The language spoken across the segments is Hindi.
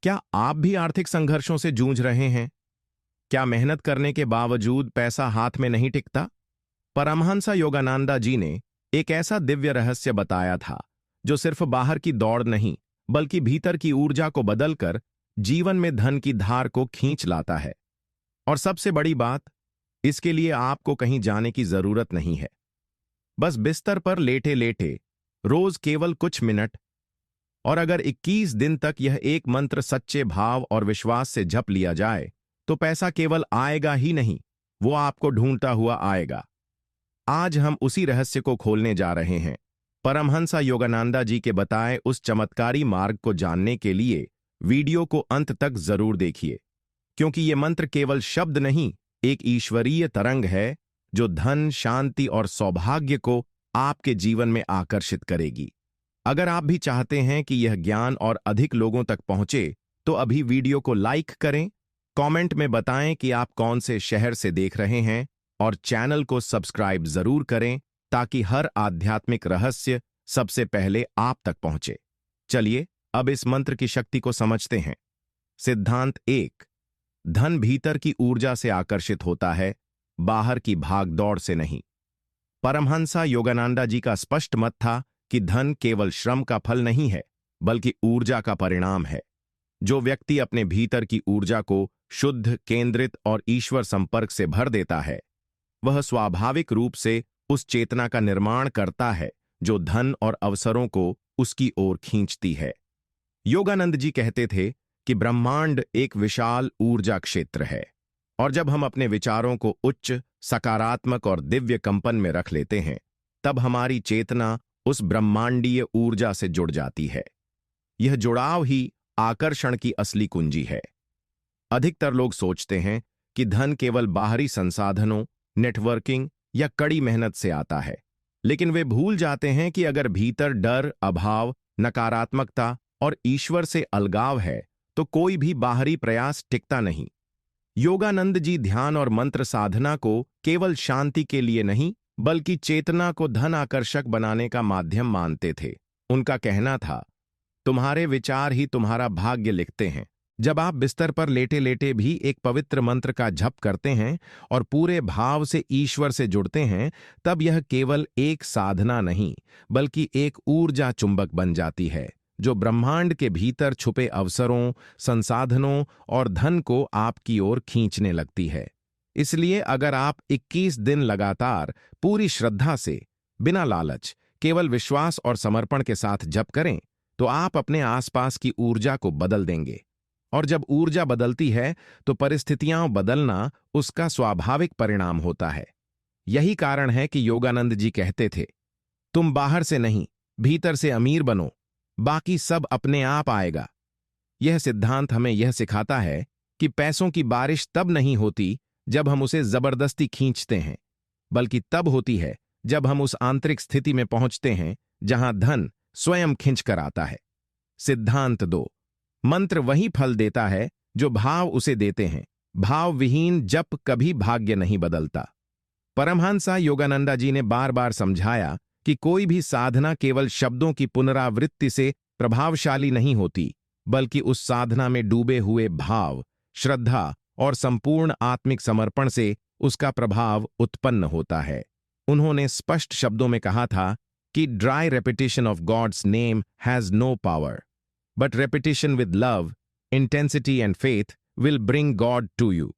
क्या आप भी आर्थिक संघर्षों से जूझ रहे हैं? क्या मेहनत करने के बावजूद पैसा हाथ में नहीं टिकता? परमहंसा योगानंदा जी ने एक ऐसा दिव्य रहस्य बताया था जो सिर्फ बाहर की दौड़ नहीं, बल्कि भीतर की ऊर्जा को बदलकर जीवन में धन की धार को खींच लाता है। और सबसे बड़ी बात, इसके लिए आपको कहीं जाने की जरूरत नहीं है। बस बिस्तर पर लेटे लेटे रोज केवल कुछ मिनट, और अगर 21 दिन तक यह एक मंत्र सच्चे भाव और विश्वास से जप लिया जाए, तो पैसा केवल आएगा ही नहीं, वो आपको ढूंढता हुआ आएगा। आज हम उसी रहस्य को खोलने जा रहे हैं। परमहंसा योगानंदा जी के बताए उस चमत्कारी मार्ग को जानने के लिए वीडियो को अंत तक जरूर देखिए, क्योंकि ये मंत्र केवल शब्द नहीं, एक ईश्वरीय तरंग है जो धन, शांति और सौभाग्य को आपके जीवन में आकर्षित करेगी। अगर आप भी चाहते हैं कि यह ज्ञान और अधिक लोगों तक पहुंचे, तो अभी वीडियो को लाइक करें, कमेंट में बताएं कि आप कौन से शहर से देख रहे हैं, और चैनल को सब्सक्राइब जरूर करें ताकि हर आध्यात्मिक रहस्य सबसे पहले आप तक पहुंचे। चलिए अब इस मंत्र की शक्ति को समझते हैं। सिद्धांत 1। धन भीतर की ऊर्जा से आकर्षित होता है, बाहर की भागदौड़ से नहीं। परमहंसा योगानंदा जी का स्पष्ट मत था कि धन केवल श्रम का फल नहीं है, बल्कि ऊर्जा का परिणाम है। जो व्यक्ति अपने भीतर की ऊर्जा को शुद्ध, केंद्रित और ईश्वर संपर्क से भर देता है, वह स्वाभाविक रूप से उस चेतना का निर्माण करता है जो धन और अवसरों को उसकी ओर खींचती है। योगानंद जी कहते थे कि ब्रह्मांड एक विशाल ऊर्जा क्षेत्र है, और जब हम अपने विचारों को उच्च, सकारात्मक और दिव्य कंपन में रख लेते हैं, तब हमारी चेतना उस ब्रह्मांडीय ऊर्जा से जुड़ जाती है। यह जुड़ाव ही आकर्षण की असली कुंजी है। अधिकतर लोग सोचते हैं कि धन केवल बाहरी संसाधनों, नेटवर्किंग या कड़ी मेहनत से आता है, लेकिन वे भूल जाते हैं कि अगर भीतर डर, अभाव, नकारात्मकता और ईश्वर से अलगाव है, तो कोई भी बाहरी प्रयास टिकता नहीं। योगानंद जी ध्यान और मंत्र साधना को केवल शांति के लिए नहीं, बल्कि चेतना को धन आकर्षक बनाने का माध्यम मानते थे। उनका कहना था, तुम्हारे विचार ही तुम्हारा भाग्य लिखते हैं। जब आप बिस्तर पर लेटे लेटे भी एक पवित्र मंत्र का जप करते हैं और पूरे भाव से ईश्वर से जुड़ते हैं, तब यह केवल एक साधना नहीं, बल्कि एक ऊर्जा चुंबक बन जाती है जो ब्रह्मांड के भीतर छुपे अवसरों, संसाधनों और धन को आपकी ओर खींचने लगती है। इसलिए अगर आप 21 दिन लगातार पूरी श्रद्धा से, बिना लालच, केवल विश्वास और समर्पण के साथ जप करें, तो आप अपने आसपास की ऊर्जा को बदल देंगे। और जब ऊर्जा बदलती है, तो परिस्थितियां बदलना उसका स्वाभाविक परिणाम होता है। यही कारण है कि योगानंद जी कहते थे, तुम बाहर से नहीं, भीतर से अमीर बनो, बाकी सब अपने आप आएगा। यह सिद्धांत हमें यह सिखाता है कि पैसों की बारिश तब नहीं होती जब हम उसे जबरदस्ती खींचते हैं, बल्कि तब होती है जब हम उस आंतरिक स्थिति में पहुंचते हैं जहां धन स्वयं खिंचकर आता है। सिद्धांत 2। मंत्र वही फल देता है जो भाव उसे देते हैं। भाव विहीन जप कभी भाग्य नहीं बदलता। परमहंसा योगानंदा जी ने बार बार समझाया कि कोई भी साधना केवल शब्दों की पुनरावृत्ति से प्रभावशाली नहीं होती, बल्कि उस साधना में डूबे हुए भाव, श्रद्धा और संपूर्ण आत्मिक समर्पण से उसका प्रभाव उत्पन्न होता है। उन्होंने स्पष्ट शब्दों में कहा था कि dry repetition of God's name has no power, but repetition with love, intensity and faith will bring God to you.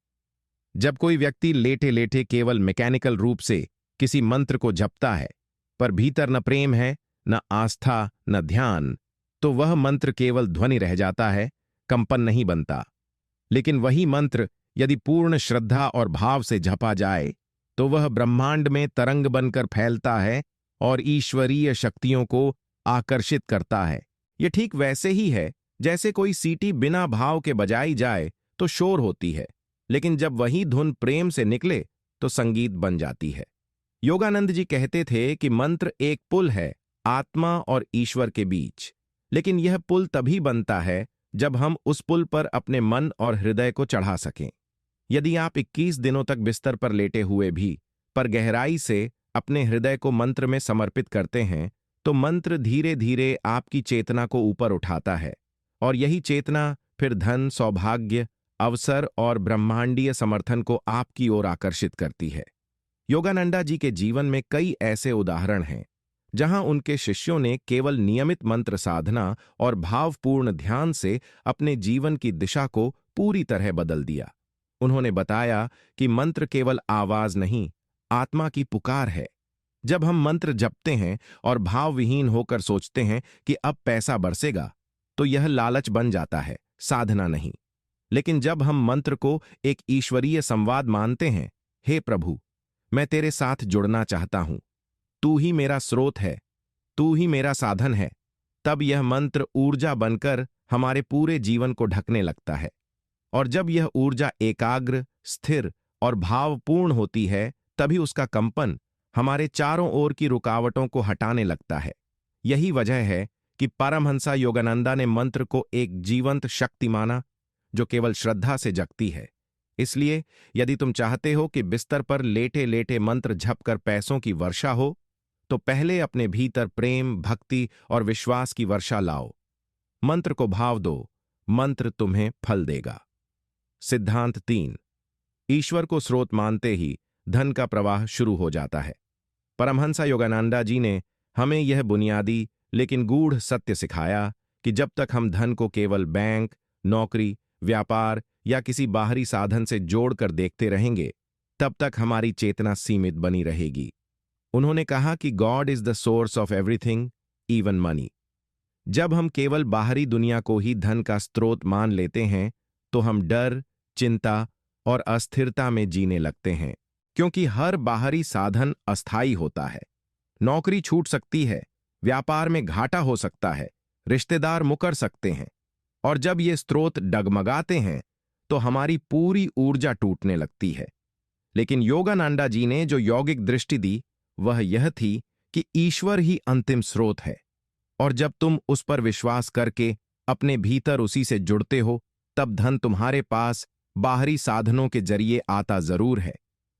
जब कोई व्यक्ति लेटे लेटे केवल मैकेनिकल रूप से किसी मंत्र को जपता है, पर भीतर न प्रेम है, न आस्था, न ध्यान, तो वह मंत्र केवल ध्वनि रह जाता है, कंपन नहीं बनता। लेकिन वही मंत्र यदि पूर्ण श्रद्धा और भाव से जपा जाए, तो वह ब्रह्मांड में तरंग बनकर फैलता है और ईश्वरीय शक्तियों को आकर्षित करता है। यह ठीक वैसे ही है जैसे कोई सीटी बिना भाव के बजाई जाए तो शोर होती है, लेकिन जब वही धुन प्रेम से निकले तो संगीत बन जाती है। योगानंद जी कहते थे कि मंत्र एक पुल है आत्मा और ईश्वर के बीच, लेकिन यह पुल तभी बनता है जब हम उस पुल पर अपने मन और हृदय को चढ़ा सकें। यदि आप 21 दिनों तक बिस्तर पर लेटे हुए भी पर गहराई से अपने हृदय को मंत्र में समर्पित करते हैं, तो मंत्र धीरे धीरे आपकी चेतना को ऊपर उठाता है, और यही चेतना फिर धन, सौभाग्य, अवसर और ब्रह्मांडीय समर्थन को आपकी ओर आकर्षित करती है। योगानंदा जी के जीवन में कई ऐसे उदाहरण हैं जहां उनके शिष्यों ने केवल नियमित मंत्र साधना और भावपूर्ण ध्यान से अपने जीवन की दिशा को पूरी तरह बदल दिया। उन्होंने बताया कि मंत्र केवल आवाज नहीं, आत्मा की पुकार है। जब हम मंत्र जपते हैं और भावविहीन होकर सोचते हैं कि अब पैसा बरसेगा, तो यह लालच बन जाता है, साधना नहीं। लेकिन जब हम मंत्र को एक ईश्वरीय संवाद मानते हैं, हे प्रभु, मैं तेरे साथ जुड़ना चाहता हूं, तू ही मेरा स्रोत है, तू ही मेरा साधन है, तब यह मंत्र ऊर्जा बनकर हमारे पूरे जीवन को ढकने लगता है। और जब यह ऊर्जा एकाग्र, स्थिर और भावपूर्ण होती है, तभी उसका कंपन हमारे चारों ओर की रुकावटों को हटाने लगता है। यही वजह है कि परमहंसा योगानंदा ने मंत्र को एक जीवंत शक्ति माना, जो केवल श्रद्धा से जगती है। इसलिए यदि तुम चाहते हो कि बिस्तर पर लेटे लेटे मंत्र झपकर पैसों की वर्षा हो, तो पहले अपने भीतर प्रेम, भक्ति और विश्वास की वर्षा लाओ। मंत्र को भाव दो, मंत्र तुम्हें फल देगा। सिद्धांत 3। ईश्वर को स्रोत मानते ही धन का प्रवाह शुरू हो जाता है। परमहंसा योगानंदा जी ने हमें यह बुनियादी लेकिन गूढ़ सत्य सिखाया कि जब तक हम धन को केवल बैंक, नौकरी, व्यापार या किसी बाहरी साधन से जोड़कर देखते रहेंगे, तब तक हमारी चेतना सीमित बनी रहेगी। उन्होंने कहा कि God is the source of everything, even money. जब हम केवल बाहरी दुनिया को ही धन का स्रोत मान लेते हैं, तो हम डर, चिंता और अस्थिरता में जीने लगते हैं, क्योंकि हर बाहरी साधन अस्थायी होता है। नौकरी छूट सकती है, व्यापार में घाटा हो सकता है, रिश्तेदार मुकर सकते हैं, और जब ये स्रोत डगमगाते हैं, तो हमारी पूरी ऊर्जा टूटने लगती है। लेकिन योगानंदा जी ने जो यौगिक दृष्टि दी, वह यह थी कि ईश्वर ही अंतिम स्रोत है, और जब तुम उस पर विश्वास करके अपने भीतर उसी से जुड़ते हो, तब धन तुम्हारे पास बाहरी साधनों के जरिए आता जरूर है,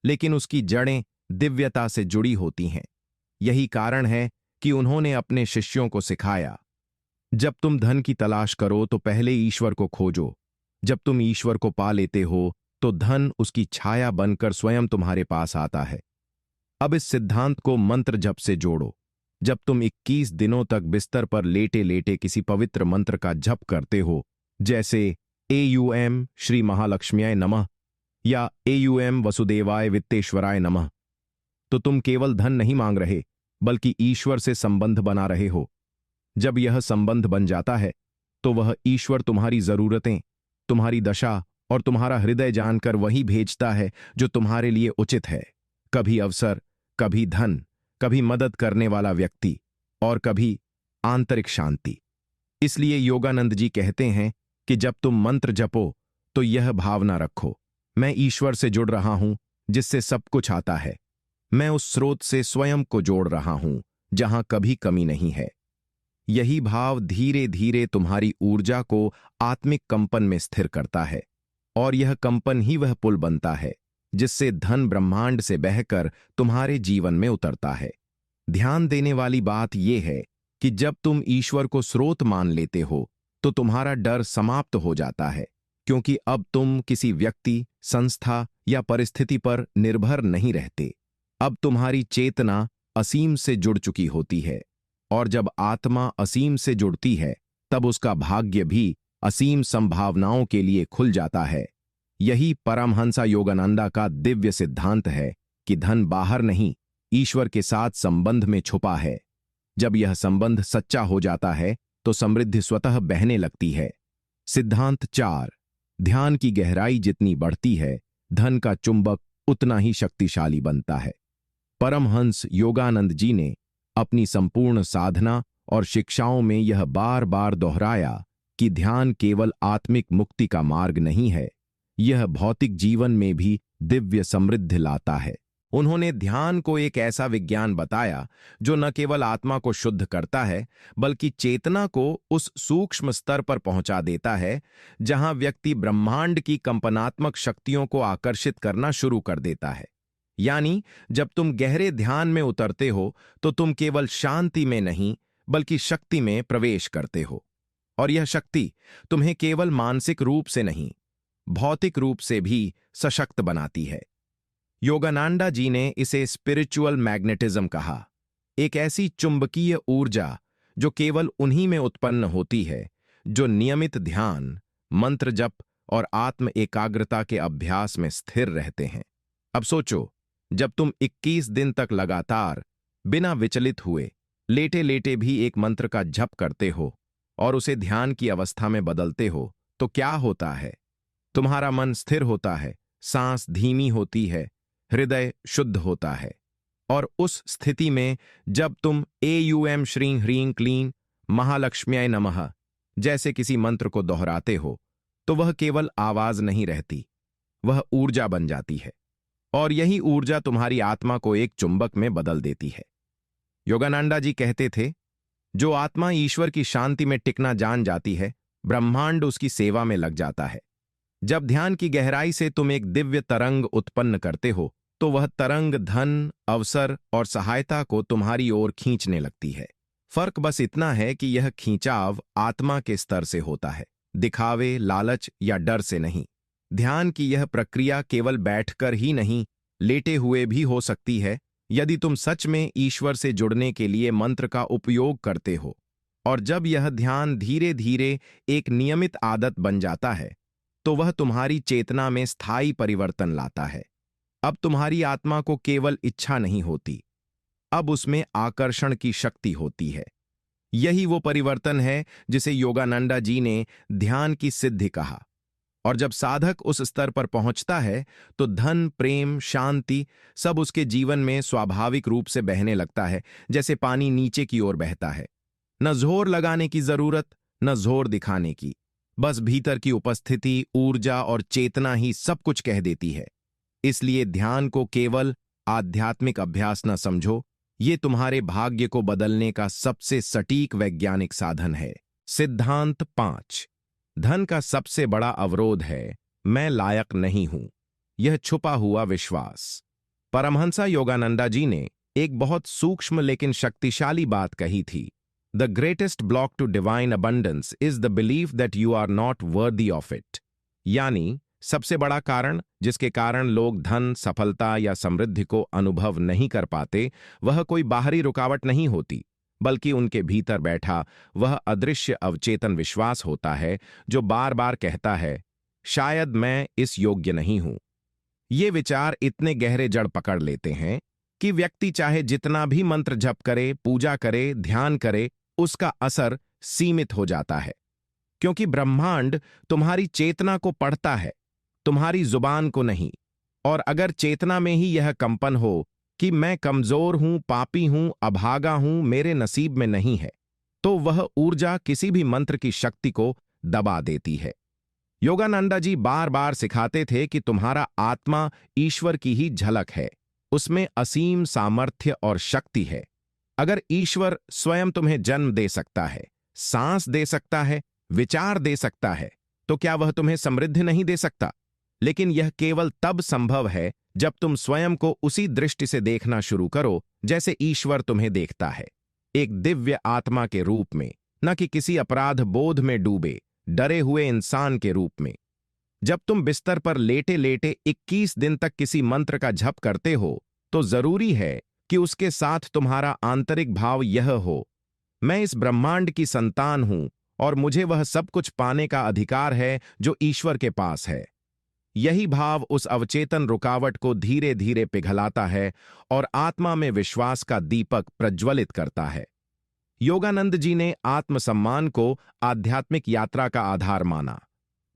लेकिन उसकी जड़ें दिव्यता से जुड़ी होती हैं। यही कारण है कि उन्होंने अपने शिष्यों को सिखाया, जब तुम धन की तलाश करो तो पहले ईश्वर को खोजो। जब तुम ईश्वर को पा लेते हो, तो धन उसकी छाया बनकर स्वयं तुम्हारे पास आता है। अब इस सिद्धांत को मंत्र जप से जोड़ो। जब तुम 21 दिनों तक बिस्तर पर लेटे लेटे किसी पवित्र मंत्र का जप करते हो, जैसे एयूएम श्री महालक्ष्म्याय नमः या एयूएम वसुदेवाय वित्तेश्वराय नमः, तो तुम केवल धन नहीं मांग रहे, बल्कि ईश्वर से संबंध बना रहे हो। जब यह संबंध बन जाता है, तो वह ईश्वर तुम्हारी जरूरतें, तुम्हारी दशा और तुम्हारा हृदय जानकर वही भेजता है जो तुम्हारे लिए उचित है। कभी अवसर, कभी धन, कभी मदद करने वाला व्यक्ति, और कभी आंतरिक शांति। इसलिए योगानंद जी कहते हैं कि जब तुम मंत्र जपो, तो यह भावना रखो, मैं ईश्वर से जुड़ रहा हूं, जिससे सब कुछ आता है। मैं उस स्रोत से स्वयं को जोड़ रहा हूं, जहां कभी कमी नहीं है। यही भाव धीरे धीरे तुम्हारी ऊर्जा को आत्मिक कंपन में स्थिर करता है, और यह कंपन ही वह पुल बनता है जिससे धन ब्रह्मांड से बहकर तुम्हारे जीवन में उतरता है। ध्यान देने वाली बात यह है कि जब तुम ईश्वर को स्रोत मान लेते हो, तो तुम्हारा डर समाप्त हो जाता है, क्योंकि अब तुम किसी व्यक्ति, संस्था या परिस्थिति पर निर्भर नहीं रहते। अब तुम्हारी चेतना असीम से जुड़ चुकी होती है, और जब आत्मा असीम से जुड़ती है, तब उसका भाग्य भी असीम संभावनाओं के लिए खुल जाता है। यही परमहंसा योगानंदा का दिव्य सिद्धांत है कि धन बाहर नहीं, ईश्वर के साथ संबंध में छुपा है। जब यह संबंध सच्चा हो जाता है, तो समृद्धि स्वतः बहने लगती है। सिद्धांत 4। ध्यान की गहराई जितनी बढ़ती है, धन का चुंबक उतना ही शक्तिशाली बनता है। परमहंस योगानंद जी ने अपनी संपूर्ण साधना और शिक्षाओं में यह बार बार दोहराया कि ध्यान केवल आत्मिक मुक्ति का मार्ग नहीं है, यह भौतिक जीवन में भी दिव्य समृद्धि लाता है। उन्होंने ध्यान को एक ऐसा विज्ञान बताया जो न केवल आत्मा को शुद्ध करता है, बल्कि चेतना को उस सूक्ष्म स्तर पर पहुंचा देता है जहां व्यक्ति ब्रह्मांड की कंपनात्मक शक्तियों को आकर्षित करना शुरू कर देता है। यानी जब तुम गहरे ध्यान में उतरते हो, तो तुम केवल शांति में नहीं, बल्कि शक्ति में प्रवेश करते हो। और यह शक्ति तुम्हें केवल मानसिक रूप से नहीं, भौतिक रूप से भी सशक्त बनाती है। योगानंदा जी ने इसे स्पिरिचुअल मैग्नेटिज्म कहा, एक ऐसी चुंबकीय ऊर्जा जो केवल उन्हीं में उत्पन्न होती है जो नियमित ध्यान, मंत्र जप और आत्म एकाग्रता के अभ्यास में स्थिर रहते हैं। अब सोचो, जब तुम 21 दिन तक लगातार बिना विचलित हुए लेटे लेटे भी एक मंत्र का जप करते हो और उसे ध्यान की अवस्था में बदलते हो, तो क्या होता है? तुम्हारा मन स्थिर होता है, सांस धीमी होती है, हृदय शुद्ध होता है। और उस स्थिति में जब तुम एयूएम श्रीं ह्रीं क्लीं महालक्ष्म्याय नमः जैसे किसी मंत्र को दोहराते हो, तो वह केवल आवाज नहीं रहती, वह ऊर्जा बन जाती है। और यही ऊर्जा तुम्हारी आत्मा को एक चुंबक में बदल देती है। योगानंदा जी कहते थे, जो आत्मा ईश्वर की शांति में टिकना जान जाती है, ब्रह्मांड उसकी सेवा में लग जाता है। जब ध्यान की गहराई से तुम एक दिव्य तरंग उत्पन्न करते हो, तो वह तरंग धन, अवसर और सहायता को तुम्हारी ओर खींचने लगती है। फर्क बस इतना है कि यह खींचाव आत्मा के स्तर से होता है, दिखावे, लालच या डर से नहीं। ध्यान की यह प्रक्रिया केवल बैठकर ही नहीं, लेटे हुए भी हो सकती है, यदि तुम सच में ईश्वर से जुड़ने के लिए मंत्र का उपयोग करते हो। और जब यह ध्यान धीरे धीरे एक नियमित आदत बन जाता है, तो वह तुम्हारी चेतना में स्थायी परिवर्तन लाता है। अब तुम्हारी आत्मा को केवल इच्छा नहीं होती, अब उसमें आकर्षण की शक्ति होती है। यही वो परिवर्तन है जिसे योगानंदा जी ने ध्यान की सिद्धि कहा। और जब साधक उस स्तर पर पहुंचता है, तो धन, प्रेम, शांति सब उसके जीवन में स्वाभाविक रूप से बहने लगता है, जैसे पानी नीचे की ओर बहता है। न जोर लगाने की जरूरत, न जोर दिखाने की, बस भीतर की उपस्थिति, ऊर्जा और चेतना ही सब कुछ कह देती है। इसलिए ध्यान को केवल आध्यात्मिक अभ्यास न समझो, ये तुम्हारे भाग्य को बदलने का सबसे सटीक वैज्ञानिक साधन है। सिद्धांत 5। धन का सबसे बड़ा अवरोध है मैं लायक नहीं हूं, यह छुपा हुआ विश्वास। परमहंसा योगानंदा जी ने एक बहुत सूक्ष्म लेकिन शक्तिशाली बात कही थी। The greatest block to divine abundance is the belief that you are not worthy of it. यानी सबसे बड़ा कारण जिसके कारण लोग धन, सफलता या समृद्धि को अनुभव नहीं कर पाते, वह कोई बाहरी रुकावट नहीं होती, बल्कि उनके भीतर बैठा वह अदृश्य अवचेतन विश्वास होता है जो बार बार कहता है, शायद मैं इस योग्य नहीं हूं। ये विचार इतने गहरे जड़ पकड़ लेते हैं कि व्यक्ति चाहे जितना भी मंत्र जप करे, पूजा करे, ध्यान करे, उसका असर सीमित हो जाता है। क्योंकि ब्रह्मांड तुम्हारी चेतना को पढ़ता है, तुम्हारी जुबान को नहीं। और अगर चेतना में ही यह कंपन हो कि मैं कमजोर हूं, पापी हूं, अभागा हूं, मेरे नसीब में नहीं है, तो वह ऊर्जा किसी भी मंत्र की शक्ति को दबा देती है। योगानंदा जी बार बार सिखाते थे कि तुम्हारा आत्मा ईश्वर की ही झलक है, उसमें असीम सामर्थ्य और शक्ति है। अगर ईश्वर स्वयं तुम्हें जन्म दे सकता है, सांस दे सकता है, विचार दे सकता है, तो क्या वह तुम्हें समृद्धि नहीं दे सकता? लेकिन यह केवल तब संभव है जब तुम स्वयं को उसी दृष्टि से देखना शुरू करो जैसे ईश्वर तुम्हें देखता है, एक दिव्य आत्मा के रूप में, न कि किसी अपराध बोध में डूबे डरे हुए इंसान के रूप में। जब तुम बिस्तर पर लेटे लेटे 21 दिन तक किसी मंत्र का जप करते हो, तो जरूरी है कि उसके साथ तुम्हारा आंतरिक भाव यह हो, मैं इस ब्रह्मांड की संतान हूं और मुझे वह सब कुछ पाने का अधिकार है जो ईश्वर के पास है। यही भाव उस अवचेतन रुकावट को धीरे धीरे पिघलाता है और आत्मा में विश्वास का दीपक प्रज्वलित करता है। योगानंद जी ने आत्मसम्मान को आध्यात्मिक यात्रा का आधार माना।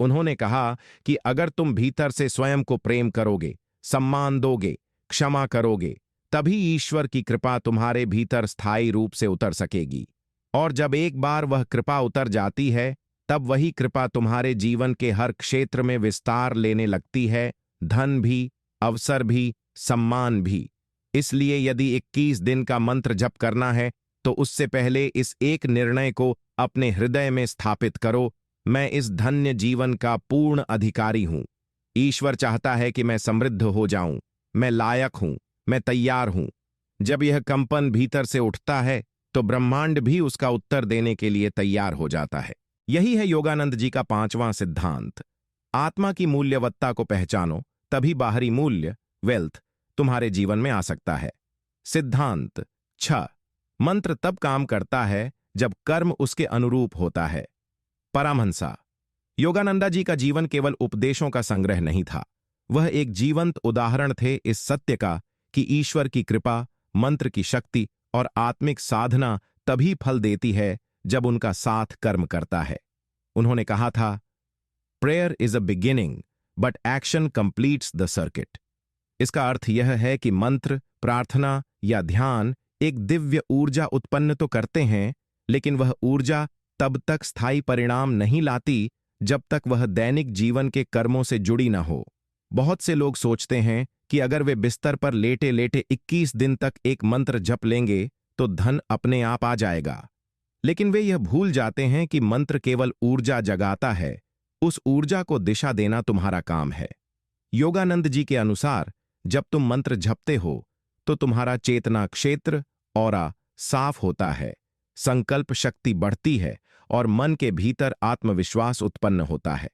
उन्होंने कहा कि अगर तुम भीतर से स्वयं को प्रेम करोगे, सम्मान दोगे, क्षमा करोगे, तभी ईश्वर की कृपा तुम्हारे भीतर स्थायी रूप से उतर सकेगी। और जब एक बार वह कृपा उतर जाती है, तब वही कृपा तुम्हारे जीवन के हर क्षेत्र में विस्तार लेने लगती है, धन भी, अवसर भी, सम्मान भी। इसलिए यदि 21 दिन का मंत्र जप करना है, तो उससे पहले इस एक निर्णय को अपने हृदय में स्थापित करो, मैं इस धन्य जीवन का पूर्ण अधिकारी हूं। ईश्वर चाहता है कि मैं समृद्ध हो जाऊं, मैं लायक हूं, मैं तैयार हूं। जब यह कंपन भीतर से उठता है, तो ब्रह्मांड भी उसका उत्तर देने के लिए तैयार हो जाता है। यही है योगानंद जी का 5वां सिद्धांत। आत्मा की मूल्यवत्ता को पहचानो, तभी बाहरी मूल्य, वेल्थ, तुम्हारे जीवन में आ सकता है। सिद्धांत 6। मंत्र तब काम करता है जब कर्म उसके अनुरूप होता है। परमहंसा योगानंदा जी का जीवन केवल उपदेशों का संग्रह नहीं था। वह एक जीवंत उदाहरण थे इस सत्य का कि ईश्वर की कृपा, मंत्र की शक्ति और आत्मिक साधना तभी फल देती है जब उनका साथ कर्म करता है। उन्होंने कहा था, prayer is a beginning but action completes the circuit. इसका अर्थ यह है कि मंत्र, प्रार्थना या ध्यान एक दिव्य ऊर्जा उत्पन्न तो करते हैं, लेकिन वह ऊर्जा तब तक स्थायी परिणाम नहीं लाती जब तक वह दैनिक जीवन के कर्मों से जुड़ी न हो। बहुत से लोग सोचते हैं कि अगर वे बिस्तर पर लेटे लेटे 21 दिन तक एक मंत्र जप लेंगे तो धन अपने आप आ जाएगा। लेकिन वे यह भूल जाते हैं कि मंत्र केवल ऊर्जा जगाता है, उस ऊर्जा को दिशा देना तुम्हारा काम है। योगानंद जी के अनुसार जब तुम मंत्र जपते हो तो तुम्हारा चेतना क्षेत्र, ऑरा, साफ होता है, संकल्प शक्ति बढ़ती है और मन के भीतर आत्मविश्वास उत्पन्न होता है।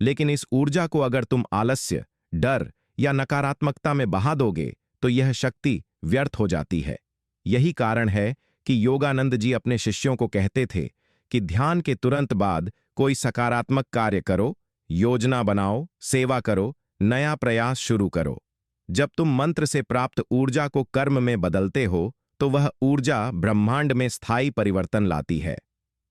लेकिन इस ऊर्जा को अगर तुम आलस्य, डर या नकारात्मकता में बहा दोगे तो यह शक्ति व्यर्थ हो जाती है। यही कारण है कि योगानंद जी अपने शिष्यों को कहते थे कि ध्यान के तुरंत बाद कोई सकारात्मक कार्य करो, योजना बनाओ, सेवा करो, नया प्रयास शुरू करो। जब तुम मंत्र से प्राप्त ऊर्जा को कर्म में बदलते हो तो वह ऊर्जा ब्रह्मांड में स्थायी परिवर्तन लाती है।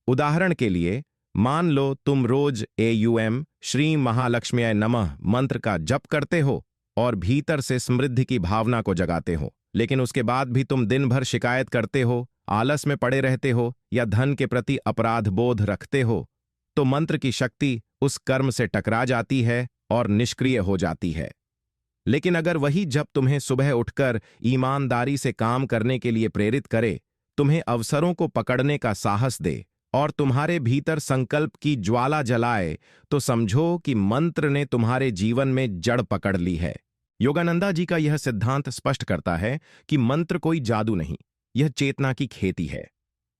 उदाहरण के लिए, मान लो तुम रोज एयूएम श्री महालक्ष्म्याय नमः मंत्र का जप करते हो और भीतर से समृद्धि की भावना को जगाते हो, लेकिन उसके बाद भी तुम दिन भर शिकायत करते हो, आलस में पड़े रहते हो या धन के प्रति अपराध बोध रखते हो, तो मंत्र की शक्ति उस कर्म से टकरा जाती है और निष्क्रिय हो जाती है। लेकिन अगर वही जप तुम्हें सुबह उठकर ईमानदारी से काम करने के लिए प्रेरित करे, तुम्हें अवसरों को पकड़ने का साहस दे और तुम्हारे भीतर संकल्प की ज्वाला जलाए, तो समझो कि मंत्र ने तुम्हारे जीवन में जड़ पकड़ ली है। योगानंदा जी का यह सिद्धांत स्पष्ट करता है कि मंत्र कोई जादू नहीं, यह चेतना की खेती है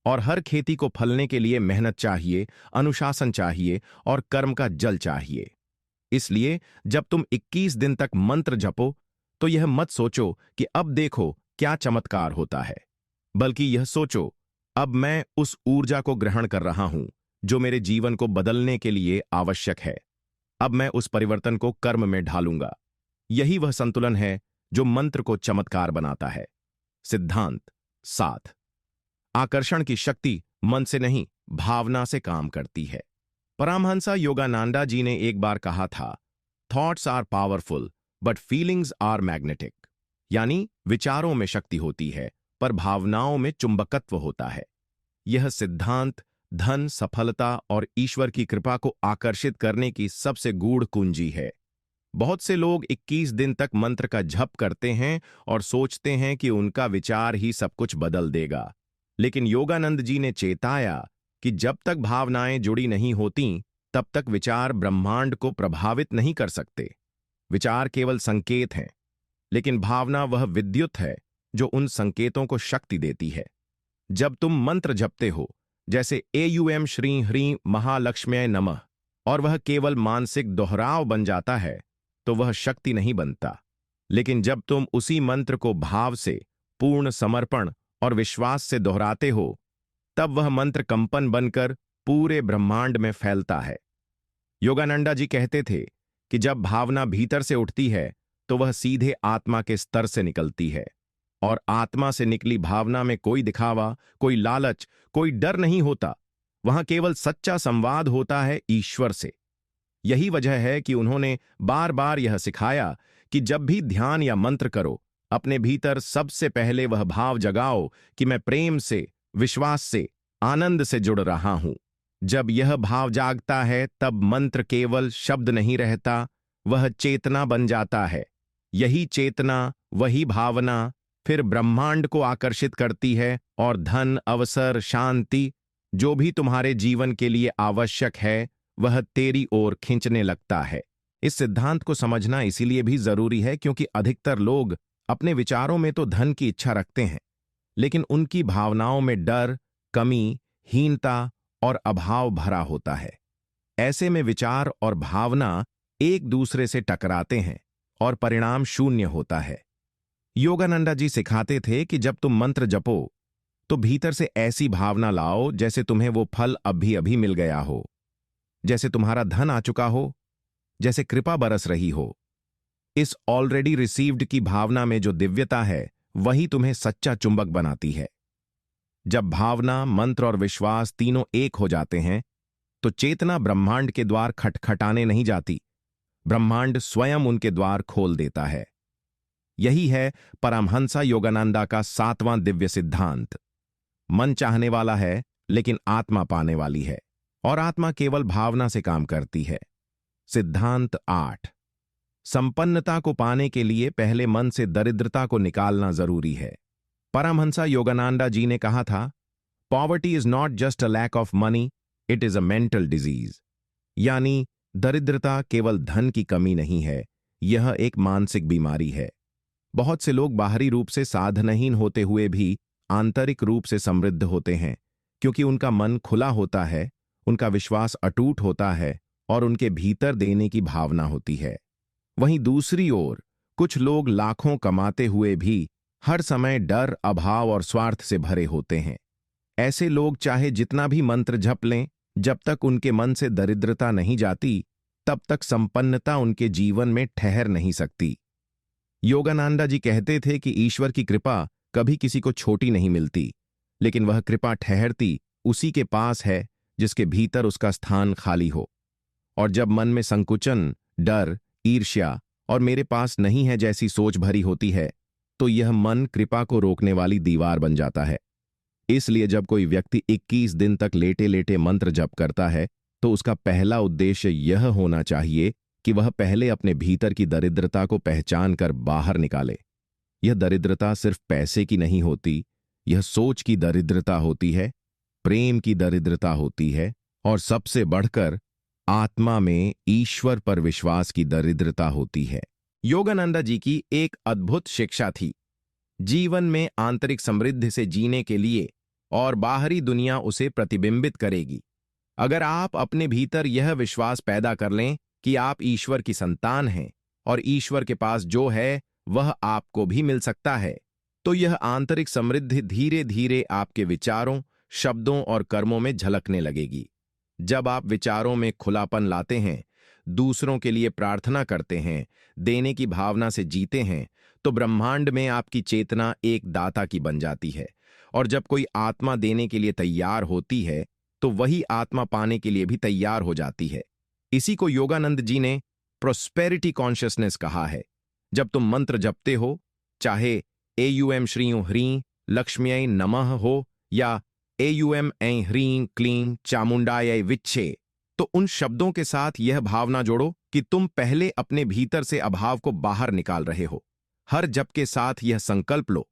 और हर खेती को फलने के लिए मेहनत चाहिए, अनुशासन चाहिए और कर्म का जल चाहिए। इसलिए जब तुम 21 दिन तक मंत्र जपो तो यह मत सोचो कि अब देखो क्या चमत्कार होता है, बल्कि यह सोचो, अब मैं उस ऊर्जा को ग्रहण कर रहा हूं जो मेरे जीवन को बदलने के लिए आवश्यक है। अब मैं उस परिवर्तन को कर्म में ढालूंगा। यही वह संतुलन है जो मंत्र को चमत्कार बनाता है। सिद्धांत 7। आकर्षण की शक्ति मन से नहीं, भावना से काम करती है। परमहंसा योगानंदा जी ने एक बार कहा था, thoughts are powerful but feelings are magnetic. यानी विचारों में शक्ति होती है पर भावनाओं में चुंबकत्व होता है। यह सिद्धांत धन, सफलता और ईश्वर की कृपा को आकर्षित करने की सबसे गूढ़ कुंजी है। बहुत से लोग 21 दिन तक मंत्र का जप करते हैं और सोचते हैं कि उनका विचार ही सब कुछ बदल देगा। लेकिन योगानंद जी ने चेताया कि जब तक भावनाएं जुड़ी नहीं होती, तब तक विचार ब्रह्मांड को प्रभावित नहीं कर सकते। विचार केवल संकेत हैं, लेकिन भावना वह विद्युत है जो उन संकेतों को शक्ति देती है। जब तुम मंत्र जपते हो, जैसे एयूएम श्री ह्रीं महालक्ष्म्याय नमः, और वह केवल मानसिक दोहराव बन जाता है, तो वह शक्ति नहीं बनता। लेकिन जब तुम उसी मंत्र को भाव से, पूर्ण समर्पण और विश्वास से दोहराते हो, तब वह मंत्र कंपन बनकर पूरे ब्रह्मांड में फैलता है। योगानंदा जी कहते थे कि जब भावना भीतर से उठती है तो वह सीधे आत्मा के स्तर से निकलती है, और आत्मा से निकली भावना में कोई दिखावा, कोई लालच, कोई डर नहीं होता। वहां केवल सच्चा संवाद होता है ईश्वर से। यही वजह है कि उन्होंने बार बार यह सिखाया कि जब भी ध्यान या मंत्र करो, अपने भीतर सबसे पहले वह भाव जगाओ कि मैं प्रेम से, विश्वास से, आनंद से जुड़ रहा हूं। जब यह भाव जागता है तब मंत्र केवल शब्द नहीं रहता, वह चेतना बन जाता है। यही चेतना, वही भावना फिर ब्रह्मांड को आकर्षित करती है और धन, अवसर, शांति, जो भी तुम्हारे जीवन के लिए आवश्यक है, वह तेरी ओर खींचने लगता है। इस सिद्धांत को समझना इसीलिए भी जरूरी है क्योंकि अधिकतर लोग अपने विचारों में तो धन की इच्छा रखते हैं, लेकिन उनकी भावनाओं में डर, कमी, हीनता और अभाव भरा होता है। ऐसे में विचार और भावना एक दूसरे से टकराते हैं और परिणाम शून्य होता है। योगानंदा जी सिखाते थे कि जब तुम मंत्र जपो तो भीतर से ऐसी भावना लाओ जैसे तुम्हें वो फल अभी अभी मिल गया हो, जैसे तुम्हारा धन आ चुका हो, जैसे कृपा बरस रही हो। इस ऑलरेडी रिसीव्ड की भावना में जो दिव्यता है वही तुम्हें सच्चा चुंबक बनाती है। जब भावना, मंत्र और विश्वास तीनों एक हो जाते हैं तो चेतना ब्रह्मांड के द्वार खटखटाने नहीं जाती, ब्रह्मांड स्वयं उनके द्वार खोल देता है। यही है परमहंसा योगानंदा का 7वां दिव्य सिद्धांत। मन चाहने वाला है लेकिन आत्मा पाने वाली है, और आत्मा केवल भावना से काम करती है। सिद्धांत 8। संपन्नता को पाने के लिए पहले मन से दरिद्रता को निकालना जरूरी है। परमहंसा योगानंदा जी ने कहा था, poverty is not just a lack of money, it is a mental disease. यानी दरिद्रता केवल धन की कमी नहीं है, यह एक मानसिक बीमारी है। बहुत से लोग बाहरी रूप से साधनहीन होते हुए भी आंतरिक रूप से समृद्ध होते हैं, क्योंकि उनका मन खुला होता है, उनका विश्वास अटूट होता है और उनके भीतर देने की भावना होती है। वहीं दूसरी ओर कुछ लोग लाखों कमाते हुए भी हर समय डर, अभाव और स्वार्थ से भरे होते हैं। ऐसे लोग चाहे जितना भी मंत्र जप लें, जब तक उनके मन से दरिद्रता नहीं जाती तब तक संपन्नता उनके जीवन में ठहर नहीं सकती। योगानंदा जी कहते थे कि ईश्वर की कृपा कभी किसी को छोटी नहीं मिलती, लेकिन वह कृपा ठहरती उसी के पास है जिसके भीतर उसका स्थान खाली हो। और जब मन में संकुचन, डर, ईर्ष्या और मेरे पास नहीं है जैसी सोच भरी होती है तो यह मन कृपा को रोकने वाली दीवार बन जाता है। इसलिए जब कोई व्यक्ति 21 दिन तक लेटे लेटे मंत्र जप करता है तो उसका पहला उद्देश्य यह होना चाहिए कि वह पहले अपने भीतर की दरिद्रता को पहचान कर बाहर निकाले। यह दरिद्रता सिर्फ पैसे की नहीं होती, यह सोच की दरिद्रता होती है, प्रेम की दरिद्रता होती है और सबसे बढ़कर आत्मा में ईश्वर पर विश्वास की दरिद्रता होती है। योगानंदा जी की एक अद्भुत शिक्षा थी, जीवन में आंतरिक समृद्धि से जीने के लिए और बाहरी दुनिया उसे प्रतिबिंबित करेगी। अगर आप अपने भीतर यह विश्वास पैदा कर लें कि आप ईश्वर की संतान हैं और ईश्वर के पास जो है वह आपको भी मिल सकता है, तो यह आंतरिक समृद्धि धीरे धीरे आपके विचारों, शब्दों और कर्मों में झलकने लगेगी। जब आप विचारों में खुलापन लाते हैं, दूसरों के लिए प्रार्थना करते हैं, देने की भावना से जीते हैं, तो ब्रह्मांड में आपकी चेतना एक दाता की बन जाती है। और जब कोई आत्मा देने के लिए तैयार होती है तो वही आत्मा पाने के लिए भी तैयार हो जाती है। इसी को योगानंद जी ने प्रोस्पेरिटी कॉन्शियसनेस कहा है। जब तुम मंत्र जपते हो, चाहे एयूएम श्रीं ह्रीं लक्ष्म्यै नमः हो या एयूएम ऐं ह्रीं क्लीं चामुंडायै विच्छे, तो उन शब्दों के साथ यह भावना जोड़ो कि तुम पहले अपने भीतर से अभाव को बाहर निकाल रहे हो। हर जप के साथ यह संकल्प लो,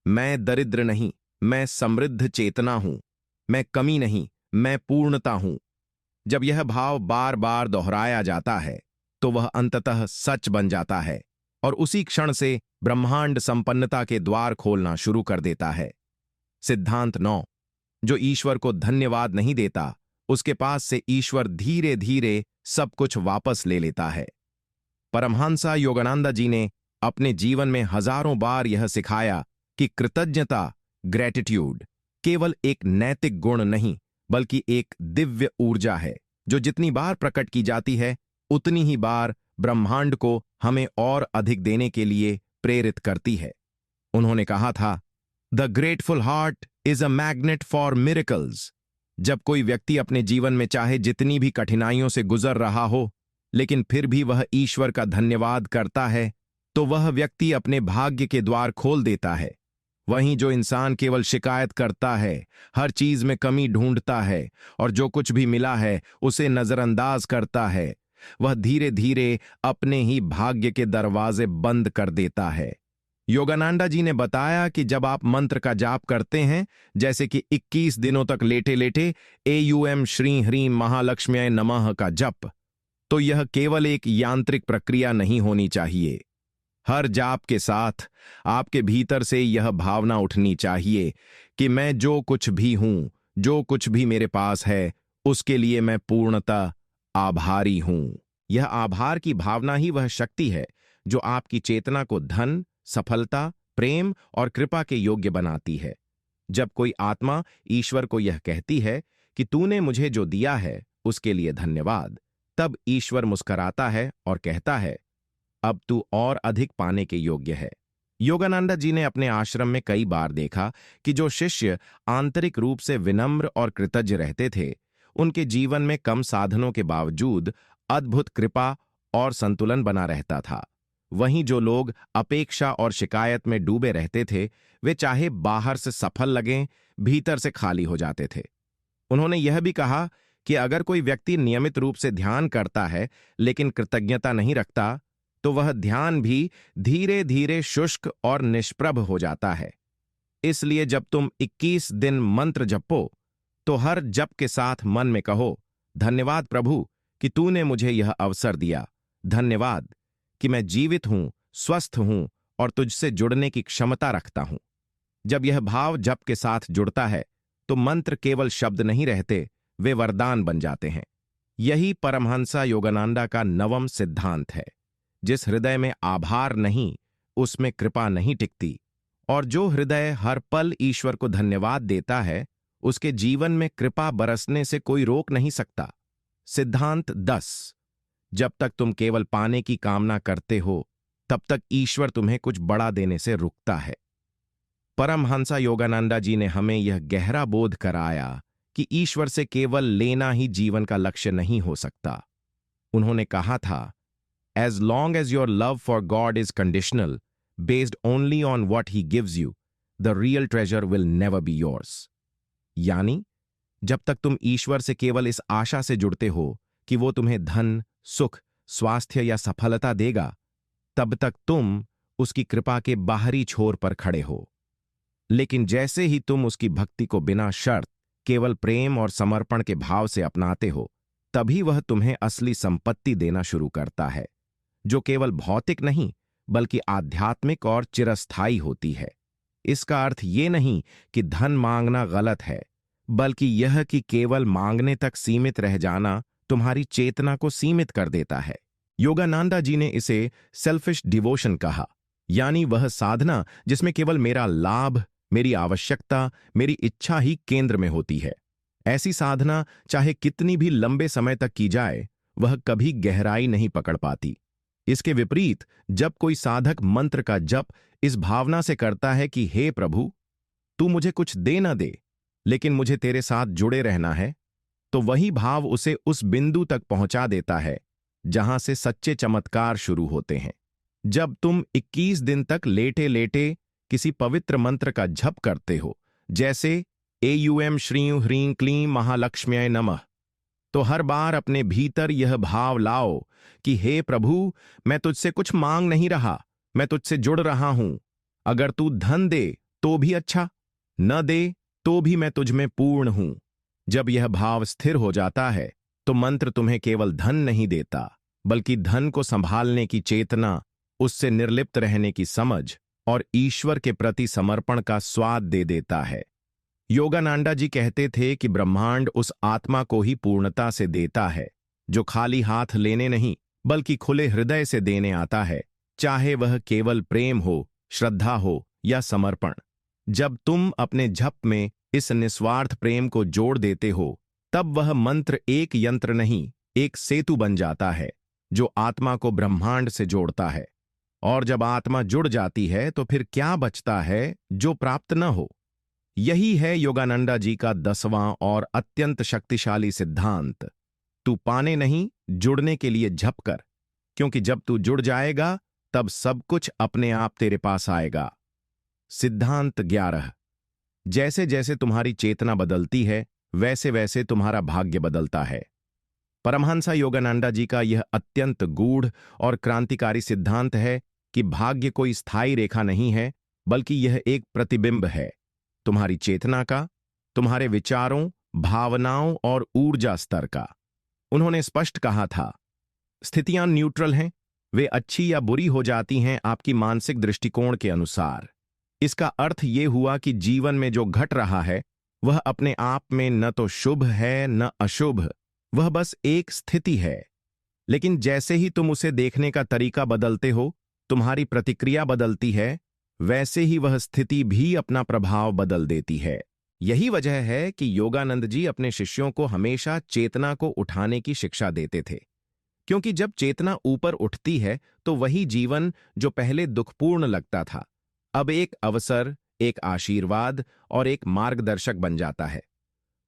मैं दरिद्र नहीं, मैं समृद्ध चेतना हूं, मैं कमी नहीं, मैं पूर्णता हूं। जब यह भाव बार बार दोहराया जाता है तो वह अंततः सच बन जाता है और उसी क्षण से ब्रह्मांड संपन्नता के द्वार खोलना शुरू कर देता है। सिद्धांत 9। जो ईश्वर को धन्यवाद नहीं देता, उसके पास से ईश्वर धीरे धीरे सब कुछ वापस ले लेता है। परमहंसा योगानंदा जी ने अपने जीवन में हजारों बार यह सिखाया कि कृतज्ञता, ग्रेटिट्यूड, केवल एक नैतिक गुण नहीं बल्कि एक दिव्य ऊर्जा है, जो जितनी बार प्रकट की जाती है उतनी ही बार ब्रह्मांड को हमें और अधिक देने के लिए प्रेरित करती है। उन्होंने कहा था, the grateful heart is a magnet for miracles. जब कोई व्यक्ति अपने जीवन में चाहे जितनी भी कठिनाइयों से गुजर रहा हो, लेकिन फिर भी वह ईश्वर का धन्यवाद करता है, तो वह व्यक्ति अपने भाग्य के द्वार खोल देता है। वहीं जो इंसान केवल शिकायत करता है, हर चीज में कमी ढूंढता है और जो कुछ भी मिला है उसे नजरअंदाज करता है, वह धीरे धीरे अपने ही भाग्य के दरवाजे बंद कर देता है। योगानंदा जी ने बताया कि जब आप मंत्र का जाप करते हैं, जैसे कि 21 दिनों तक लेटे लेटे एयूएम श्रीं ह्रीं महालक्ष्म्यै नमः का जप, तो यह केवल एक यांत्रिक प्रक्रिया नहीं होनी चाहिए। हर जाप के साथ आपके भीतर से यह भावना उठनी चाहिए कि मैं जो कुछ भी हूं, जो कुछ भी मेरे पास है, उसके लिए मैं पूर्णतः आभारी हूं। यह आभार की भावना ही वह शक्ति है जो आपकी चेतना को धन, सफलता, प्रेम और कृपा के योग्य बनाती है। जब कोई आत्मा ईश्वर को यह कहती है कि तूने मुझे जो दिया है उसके लिए धन्यवाद, तब ईश्वर मुस्कुराता है और कहता है, अब तू और अधिक पाने के योग्य है। योगानंदा जी ने अपने आश्रम में कई बार देखा कि जो शिष्य आंतरिक रूप से विनम्र और कृतज्ञ रहते थे, उनके जीवन में कम साधनों के बावजूद अद्भुत कृपा और संतुलन बना रहता था। वहीं जो लोग अपेक्षा और शिकायत में डूबे रहते थे, वे चाहे बाहर से सफल लगें, भीतर से खाली हो जाते थे। उन्होंने यह भी कहा कि अगर कोई व्यक्ति नियमित रूप से ध्यान करता है लेकिन कृतज्ञता नहीं रखता, तो वह ध्यान भी धीरे धीरे शुष्क और निष्प्रभ हो जाता है। इसलिए जब तुम 21 दिन मंत्र जपो, तो हर जप के साथ मन में कहो, धन्यवाद प्रभु कि तूने मुझे यह अवसर दिया। धन्यवाद कि मैं जीवित हूं, स्वस्थ हूं और तुझसे जुड़ने की क्षमता रखता हूं। जब यह भाव जप के साथ जुड़ता है, तो मंत्र केवल शब्द नहीं रहते, वे वरदान बन जाते हैं। यही परमहंसा योगानंदा का नवम सिद्धांत है। जिस हृदय में आभार नहीं, उसमें कृपा नहीं टिकती, और जो हृदय हर पल ईश्वर को धन्यवाद देता है, उसके जीवन में कृपा बरसने से कोई रोक नहीं सकता। सिद्धांत 10। जब तक तुम केवल पाने की कामना करते हो, तब तक ईश्वर तुम्हें कुछ बड़ा देने से रुकता है। परमहंसा योगानंदा जी ने हमें यह गहरा बोध कराया कि ईश्वर से केवल लेना ही जीवन का लक्ष्य नहीं हो सकता। उन्होंने कहा था, As long as your love for God is conditional, based only on what He gives you, the real treasure will never be yours. यानी, जब तक तुम ईश्वर से केवल इस आशा से जुड़ते हो कि वो तुम्हें धन, सुख, स्वास्थ्य या सफलता देगा, तब तक तुम उसकी कृपा के बाहरी छोर पर खड़े हो। लेकिन जैसे ही तुम उसकी भक्ति को बिना शर्त, केवल प्रेम और समर्पण के भाव से अपनाते हो, तभी वह तुम्हें असली संपत्ति देना शुरू करता है, जो केवल भौतिक नहीं बल्कि आध्यात्मिक और चिरस्थायी होती है। इसका अर्थ ये नहीं कि धन मांगना गलत है, बल्कि यह कि केवल मांगने तक सीमित रह जाना तुम्हारी चेतना को सीमित कर देता है। योगानंदा जी ने इसे सेल्फिश डिवोशन कहा, यानी वह साधना जिसमें केवल मेरा लाभ, मेरी आवश्यकता, मेरी इच्छा ही केंद्र में होती है। ऐसी साधना चाहे कितनी भी लंबे समय तक की जाए, वह कभी गहराई नहीं पकड़ पाती। इसके विपरीत, जब कोई साधक मंत्र का जप इस भावना से करता है कि हे प्रभु, तू मुझे कुछ दे न दे, लेकिन मुझे तेरे साथ जुड़े रहना है, तो वही भाव उसे उस बिंदु तक पहुंचा देता है जहां से सच्चे चमत्कार शुरू होते हैं। जब तुम 21 दिन तक लेटे लेटे किसी पवित्र मंत्र का जप करते हो, जैसे एयूएम श्रीं ह्रीं क्लीं महालक्ष्म्यै नमः, तो हर बार अपने भीतर यह भाव लाओ कि हे प्रभु, मैं तुझसे कुछ मांग नहीं रहा, मैं तुझसे जुड़ रहा हूं। अगर तू धन दे तो भी अच्छा, न दे तो भी मैं तुझ में पूर्ण हूं। जब यह भाव स्थिर हो जाता है, तो मंत्र तुम्हें केवल धन नहीं देता, बल्कि धन को संभालने की चेतना, उससे निर्लिप्त रहने की समझ और ईश्वर के प्रति समर्पण का स्वाद दे देता है। योगानंदा जी कहते थे कि ब्रह्मांड उस आत्मा को ही पूर्णता से देता है जो खाली हाथ लेने नहीं बल्कि खुले हृदय से देने आता है, चाहे वह केवल प्रेम हो, श्रद्धा हो या समर्पण। जब तुम अपने जप में इस निस्वार्थ प्रेम को जोड़ देते हो, तब वह मंत्र एक यंत्र नहीं, एक सेतु बन जाता है जो आत्मा को ब्रह्मांड से जोड़ता है। और जब आत्मा जुड़ जाती है, तो फिर क्या बचता है जो प्राप्त न हो? यही है योगानंदा जी का 10वां और अत्यंत शक्तिशाली सिद्धांत। तू पाने नहीं, जुड़ने के लिए जप कर, क्योंकि जब तू जुड़ जाएगा, तब सब कुछ अपने आप तेरे पास आएगा। सिद्धांत 11। जैसे जैसे तुम्हारी चेतना बदलती है, वैसे वैसे तुम्हारा भाग्य बदलता है। परमहंसा योगानंदा जी का यह अत्यंत गूढ़ और क्रांतिकारी सिद्धांत है कि भाग्य कोई स्थायी रेखा नहीं है, बल्कि यह एक प्रतिबिंब है तुम्हारी चेतना का, तुम्हारे विचारों, भावनाओं और ऊर्जा स्तर का। उन्होंने स्पष्ट कहा था, स्थितियां न्यूट्रल हैं, वे अच्छी या बुरी हो जाती हैं आपकी मानसिक दृष्टिकोण के अनुसार। इसका अर्थ यह हुआ कि जीवन में जो घट रहा है, वह अपने आप में न तो शुभ है न अशुभ, वह बस एक स्थिति है। लेकिन जैसे ही तुम उसे देखने का तरीका बदलते हो, तुम्हारी प्रतिक्रिया बदलती है, वैसे ही वह स्थिति भी अपना प्रभाव बदल देती है। यही वजह है कि योगानंद जी अपने शिष्यों को हमेशा चेतना को उठाने की शिक्षा देते थे, क्योंकि जब चेतना ऊपर उठती है तो वही जीवन जो पहले दुखपूर्ण लगता था, अब एक अवसर, एक आशीर्वाद और एक मार्गदर्शक बन जाता है।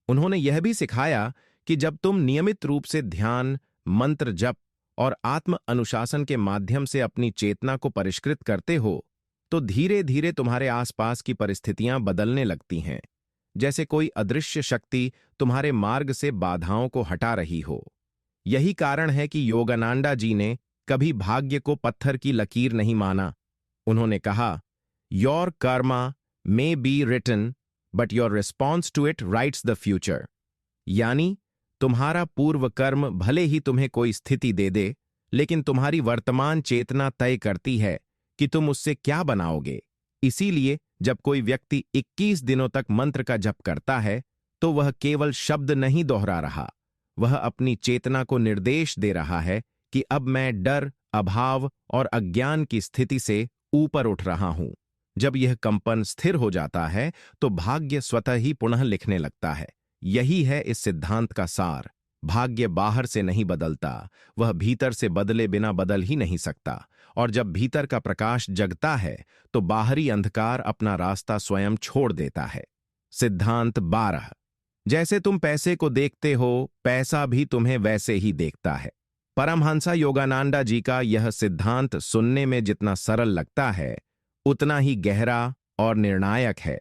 उन्होंने यह भी सिखाया कि जब तुम नियमित रूप से ध्यान, मंत्र जप और आत्म अनुशासन के माध्यम से अपनी चेतना को परिष्कृत करते हो, तो धीरे धीरे तुम्हारे आसपास की परिस्थितियां बदलने लगती हैं, जैसे कोई अदृश्य शक्ति तुम्हारे मार्ग से बाधाओं को हटा रही हो। यही कारण है कि योगानंदा जी ने कभी भाग्य को पत्थर की लकीर नहीं माना। उन्होंने कहा, your karma may be written, but your response to it writes the future. यानी तुम्हारा पूर्व कर्म भले ही तुम्हें कोई स्थिति दे दे, लेकिन तुम्हारी वर्तमान चेतना तय करती है कि तुम उससे क्या बनाओगे। इसीलिए जब कोई व्यक्ति 21 दिनों तक मंत्र का जप करता है, तो वह केवल शब्द नहीं दोहरा रहा, वह अपनी चेतना को निर्देश दे रहा है कि अब मैं डर, अभाव और अज्ञान की स्थिति से ऊपर उठ रहा हूं। जब यह कंपन स्थिर हो जाता है, तो भाग्य स्वतः ही पुनः लिखने लगता है। यही है इस सिद्धांत का सार। भाग्य बाहर से नहीं बदलता, वह भीतर से बदले बिना बदल ही नहीं सकता। और जब भीतर का प्रकाश जगता है, तो बाहरी अंधकार अपना रास्ता स्वयं छोड़ देता है। सिद्धांत 12। जैसे तुम पैसे को देखते हो, पैसा भी तुम्हें वैसे ही देखता है। परमहंसा योगानंदा जी का यह सिद्धांत सुनने में जितना सरल लगता है, उतना ही गहरा और निर्णायक है।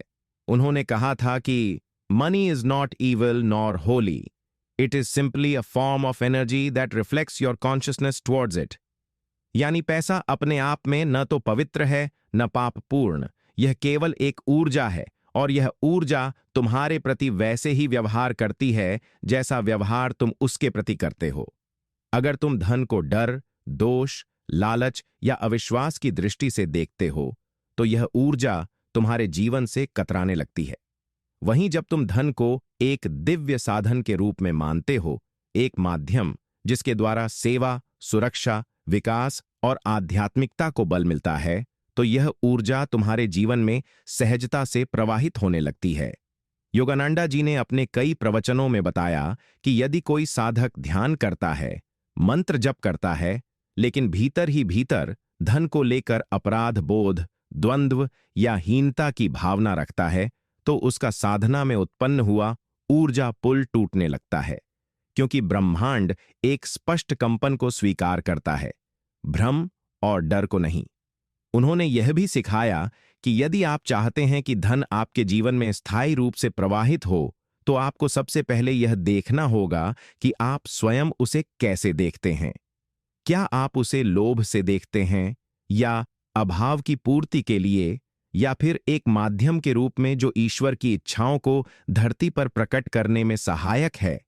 उन्होंने कहा था कि money is not evil nor Holi, it is simply a form of energy that reflects your consciousness towards it. यानी पैसा अपने आप में न तो पवित्र है न पापपूर्ण, यह केवल एक ऊर्जा है, और यह ऊर्जा तुम्हारे प्रति वैसे ही व्यवहार करती है जैसा व्यवहार तुम उसके प्रति करते हो। अगर तुम धन को डर, दोष, लालच या अविश्वास की दृष्टि से देखते हो, तो यह ऊर्जा तुम्हारे जीवन से कतराने लगती है। वहीं जब तुम धन को एक दिव्य साधन के रूप में मानते हो, एक माध्यम जिसके द्वारा सेवा, सुरक्षा, विकास और आध्यात्मिकता को बल मिलता है, तो यह ऊर्जा तुम्हारे जीवन में सहजता से प्रवाहित होने लगती है। योगानंदा जी ने अपने कई प्रवचनों में बताया कि यदि कोई साधक ध्यान करता है, मंत्र जप करता है, लेकिन भीतर ही भीतर धन को लेकर अपराध बोध, द्वंद्व या हीनता की भावना रखता है, तो उसका साधना में उत्पन्न हुआ ऊर्जा पुल टूटने लगता है, क्योंकि ब्रह्मांड एक स्पष्ट कंपन को स्वीकार करता है, भ्रम और डर को नहीं। उन्होंने यह भी सिखाया कि यदि आप चाहते हैं कि धन आपके जीवन में स्थायी रूप से प्रवाहित हो, तो आपको सबसे पहले यह देखना होगा कि आप स्वयं उसे कैसे देखते हैं। क्या आप उसे लोभ से देखते हैं, या अभाव की पूर्ति के लिए, या फिर एक माध्यम के रूप में जो ईश्वर की इच्छाओं को धरती पर प्रकट करने में सहायक है?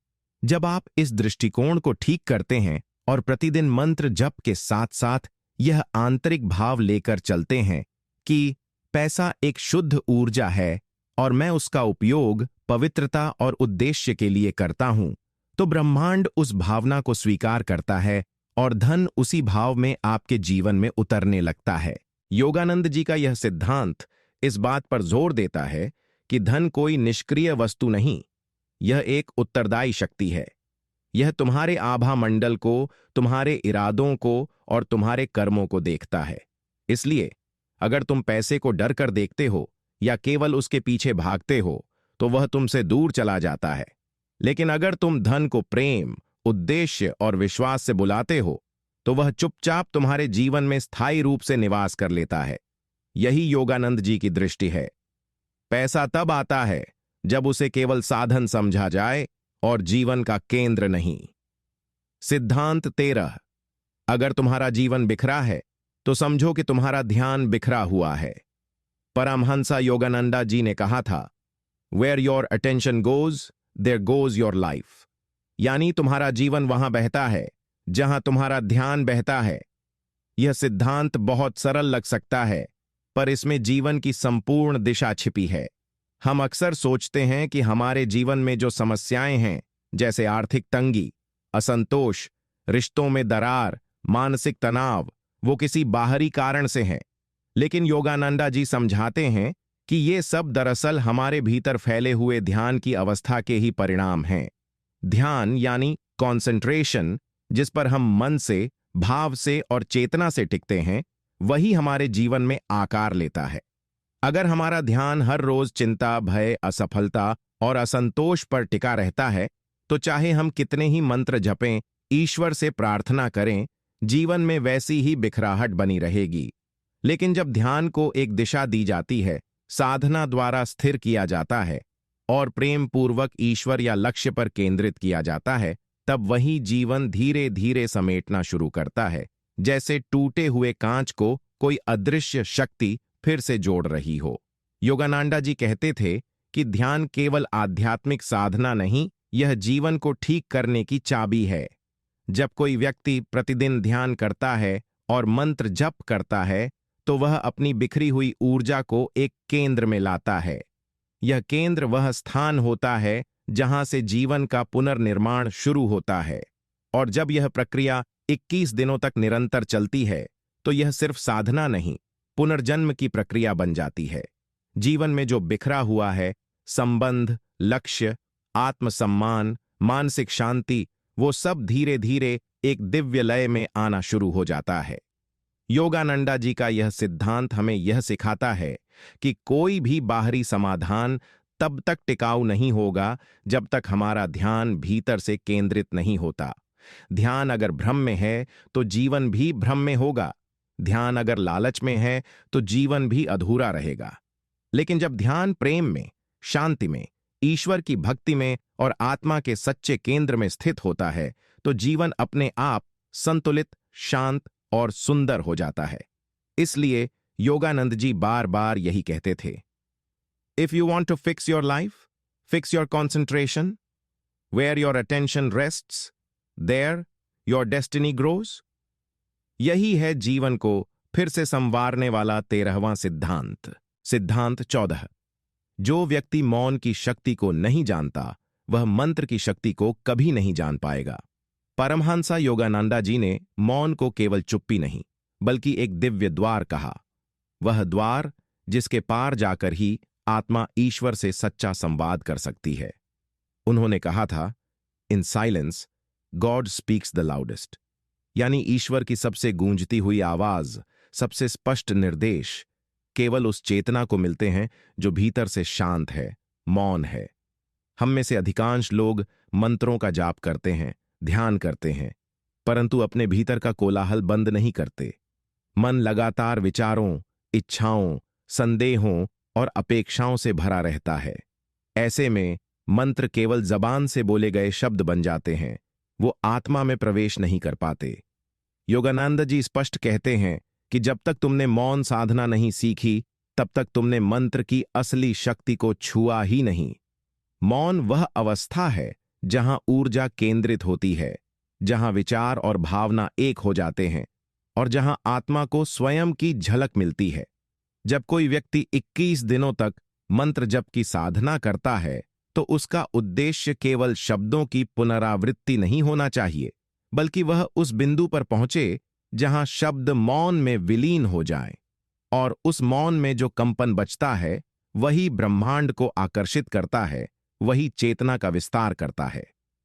जब आप इस दृष्टिकोण को ठीक करते हैं और प्रतिदिन मंत्र जप के साथ साथ यह आंतरिक भाव लेकर चलते हैं कि पैसा एक शुद्ध ऊर्जा है और मैं उसका उपयोग पवित्रता और उद्देश्य के लिए करता हूं, तो ब्रह्मांड उस भावना को स्वीकार करता है और धन उसी भाव में आपके जीवन में उतरने लगता है। योगानंद जी का यह सिद्धांत इस बात पर जोर देता है कि धन कोई निष्क्रिय वस्तु नहीं, यह एक उत्तरदायी शक्ति है। यह तुम्हारे आभा मंडल को, तुम्हारे इरादों को और तुम्हारे कर्मों को देखता है। इसलिए अगर तुम पैसे को डर कर देखते हो या केवल उसके पीछे भागते हो, तो वह तुमसे दूर चला जाता है। लेकिन अगर तुम धन को प्रेम, उद्देश्य और विश्वास से बुलाते हो, तो वह चुपचाप तुम्हारे जीवन में स्थायी रूप से निवास कर लेता है। यही योगानंद जी की दृष्टि है। पैसा तब आता है जब उसे केवल साधन समझा जाए और जीवन का केंद्र नहीं। सिद्धांत 13। अगर तुम्हारा जीवन बिखरा है, तो समझो कि तुम्हारा ध्यान बिखरा हुआ है। परमहंसा योगानंदा जी ने कहा था, where your attention goes, there goes your life. यानी तुम्हारा जीवन वहां बहता है जहां तुम्हारा ध्यान बहता है। यह सिद्धांत बहुत सरल लग सकता है, पर इसमें जीवन की संपूर्ण दिशा छिपी है। हम अक्सर सोचते हैं कि हमारे जीवन में जो समस्याएं हैं, जैसे आर्थिक तंगी, असंतोष, रिश्तों में दरार, मानसिक तनाव, वो किसी बाहरी कारण से हैं। लेकिन योगानंदा जी समझाते हैं कि ये सब दरअसल हमारे भीतर फैले हुए ध्यान की अवस्था के ही परिणाम हैं। ध्यान यानी कॉन्सेंट्रेशन, जिस पर हम मन से, भाव से और चेतना से टिकते हैं, वही हमारे जीवन में आकार लेता है। अगर हमारा ध्यान हर रोज चिंता, भय, असफलता और असंतोष पर टिका रहता है, तो चाहे हम कितने ही मंत्र जपें, ईश्वर से प्रार्थना करें, जीवन में वैसी ही बिखराहट बनी रहेगी। लेकिन जब ध्यान को एक दिशा दी जाती है, साधना द्वारा स्थिर किया जाता है और प्रेम पूर्वक ईश्वर या लक्ष्य पर केंद्रित किया जाता है, तब वही जीवन धीरे धीरे समेटना शुरू करता है, जैसे टूटे हुए कांच को कोई अदृश्य शक्ति फिर से जोड़ रही हो। योगानंदा जी कहते थे कि ध्यान केवल आध्यात्मिक साधना नहीं, यह जीवन को ठीक करने की चाबी है। जब कोई व्यक्ति प्रतिदिन ध्यान करता है और मंत्र जप करता है, तो वह अपनी बिखरी हुई ऊर्जा को एक केंद्र में लाता है। यह केंद्र वह स्थान होता है जहां से जीवन का पुनर्निर्माण शुरू होता है। और जब यह प्रक्रिया 21 दिनों तक निरंतर चलती है, तो यह सिर्फ साधना नहीं, पुनर्जन्म की प्रक्रिया बन जाती है। जीवन में जो बिखरा हुआ है, संबंध, लक्ष्य, आत्मसम्मान, मानसिक शांति, वो सब धीरे धीरे एक दिव्य लय में आना शुरू हो जाता है। योगानंदा जी का यह सिद्धांत हमें यह सिखाता है कि कोई भी बाहरी समाधान तब तक टिकाऊ नहीं होगा जब तक हमारा ध्यान भीतर से केंद्रित नहीं होता। ध्यान अगर भ्रम में है तो जीवन भी भ्रम में होगा। ध्यान अगर लालच में है तो जीवन भी अधूरा रहेगा। लेकिन जब ध्यान प्रेम में, शांति में, ईश्वर की भक्ति में और आत्मा के सच्चे केंद्र में स्थित होता है, तो जीवन अपने आप संतुलित, शांत और सुंदर हो जाता है। इसलिए योगानंद जी बार बार यही कहते थे, if you want to fix your life, fix your concentration, where your attention rests, there your destiny grows. यही है जीवन को फिर से संवारने वाला 13वां सिद्धांत। सिद्धांत 14। जो व्यक्ति मौन की शक्ति को नहीं जानता, वह मंत्र की शक्ति को कभी नहीं जान पाएगा। परमहंसा योगानंदा जी ने मौन को केवल चुप्पी नहीं, बल्कि एक दिव्य द्वार कहा। वह द्वार जिसके पार जाकर ही आत्मा ईश्वर से सच्चा संवाद कर सकती है। उन्होंने कहा था, in silence God speaks the loudest, यानी ईश्वर की सबसे गूंजती हुई आवाज, सबसे स्पष्ट निर्देश केवल उस चेतना को मिलते हैं जो भीतर से शांत है, मौन है। हम में से अधिकांश लोग मंत्रों का जाप करते हैं, ध्यान करते हैं, परंतु अपने भीतर का कोलाहल बंद नहीं करते। मन लगातार विचारों, इच्छाओं, संदेहों और अपेक्षाओं से भरा रहता है। ऐसे में मंत्र केवल जबान से बोले गए शब्द बन जाते हैं, वो आत्मा में प्रवेश नहीं कर पाते। योगानंद जी स्पष्ट कहते हैं कि जब तक तुमने मौन साधना नहीं सीखी, तब तक तुमने मंत्र की असली शक्ति को छुआ ही नहीं। मौन वह अवस्था है जहां ऊर्जा केंद्रित होती है, जहां विचार और भावना एक हो जाते हैं और जहां आत्मा को स्वयं की झलक मिलती है। जब कोई व्यक्ति 21 दिनों तक मंत्र जप की साधना करता है, तो उसका उद्देश्य केवल शब्दों की पुनरावृत्ति नहीं होना चाहिए, बल्कि वह उस बिंदु पर पहुंचे जहां शब्द मौन में विलीन हो जाएं, और उस मौन में जो कंपन बचता है, वही ब्रह्मांड को आकर्षित करता है, वही चेतना का विस्तार करता है।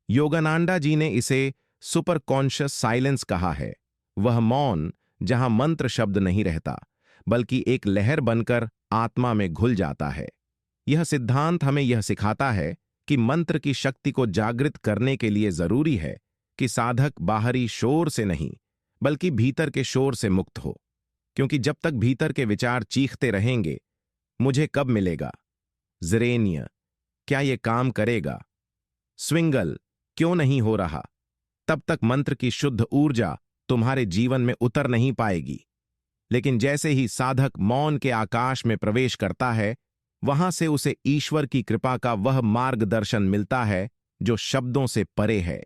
योगानंदा जी ने इसे सुपर कॉन्शियस साइलेंस कहा है, वह मौन जहां मंत्र शब्द नहीं रहता, बल्कि एक लहर बनकर आत्मा में घुल जाता है। यह सिद्धांत हमें यह सिखाता है कि मंत्र की शक्ति को जागृत करने के लिए जरूरी है कि साधक बाहरी शोर से नहीं, बल्कि भीतर के शोर से मुक्त हो। क्योंकि जब तक भीतर के विचार चीखते रहेंगे, मुझे कब मिलेगा, ज़रेनिया क्या ये काम करेगा, स्विंगल क्यों नहीं हो रहा, तब तक मंत्र की शुद्ध ऊर्जा तुम्हारे जीवन में उतर नहीं पाएगी। लेकिन जैसे ही साधक मौन के आकाश में प्रवेश करता है, वहां से उसे ईश्वर की कृपा का वह मार्गदर्शन मिलता है जो शब्दों से परे है।